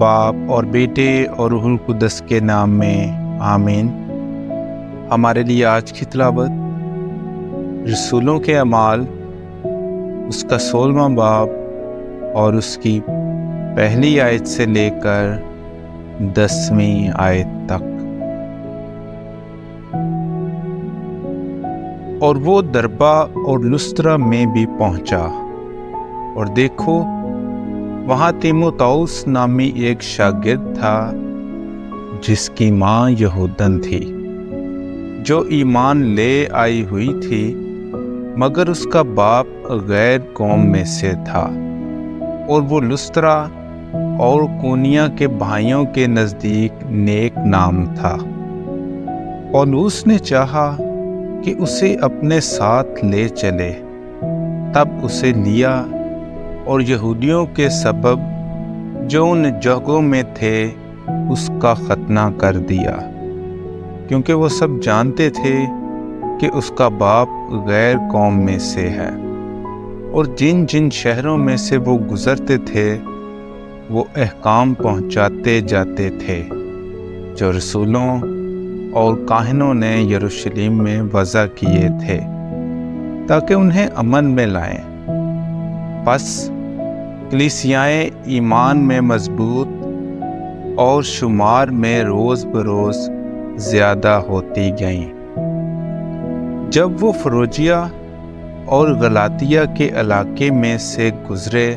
باپ اور بیٹے اور روح القدس کے نام میں آمین۔ ہمارے لیے آج کی تلاوت رسولوں کے اعمال اس کا 16واں باب اور اس کی پہلی آیت سے لے کر 10ویں آیت تک۔ اور وہ دربہ اور لسترا میں بھی پہنچا، اور دیکھو وہاں تیموتھوس نامی ایک شاگرد تھا جس کی ماں یہودن تھی، جو ایمان لے آئی ہوئی تھی، مگر اس کا باپ غیر قوم میں سے تھا، اور وہ لسترا اور کونیا کے بھائیوں کے نزدیک نیک نام تھا۔ پولوس نے چاہا کہ اسے اپنے ساتھ لے چلے، تب اسے لیا اور یہودیوں کے سبب جو ان جگہوں میں تھے اس کا ختنہ کر دیا، کیونکہ وہ سب جانتے تھے کہ اس کا باپ غیر قوم میں سے ہے، اور جن جن شہروں میں سے وہ گزرتے تھے وہ احکام پہنچاتے جاتے تھے جو رسولوں اور کاہنوں نے یروشلم میں وضع کیے تھے، تاکہ انہیں امن میں لائیں۔ پس کلیسیائیں ایمان میں مضبوط اور شمار میں روز بروز زیادہ ہوتی گئیں۔ جب وہ فروجیہ اور غلاطیہ کے علاقے میں سے گزرے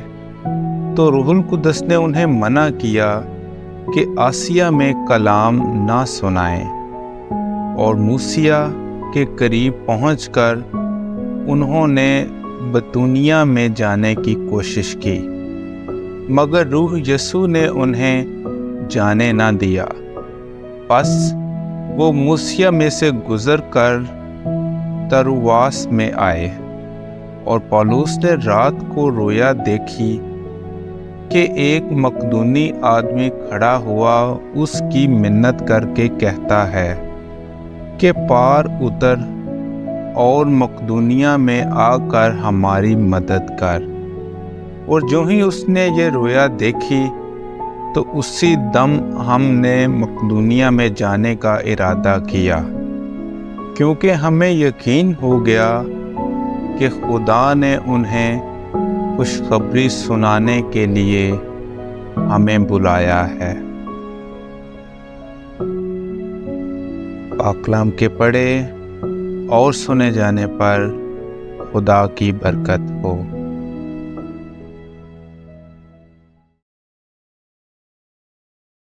تو روح القدس نے انہیں منع کیا کہ آسیہ میں کلام نہ سنائیں، اور موسیہ کے قریب پہنچ کر انہوں نے بتونیہ میں جانے کی کوشش کی، مگر روح یسوع نے انہیں جانے نہ دیا۔ پس وہ موسیہ میں سے گزر کر ترواس میں آئے، اور پولوس نے رات کو رویا دیکھی کہ ایک مقدونی آدمی کھڑا ہوا اس کی منت کر کے کہتا ہے کہ پار اتر اور مقدونیہ میں آ کر ہماری مدد کر۔ اور جو ہی اس نے یہ رویا دیکھی تو اسی دم ہم نے مقدونیہ میں جانے کا ارادہ کیا، کیونکہ ہمیں یقین ہو گیا کہ خدا نے انہیں خوشخبری سنانے کے لیے ہمیں بلایا ہے۔ پاک کلام کے پڑھے اور سنے جانے پر خدا کی برکت ہو۔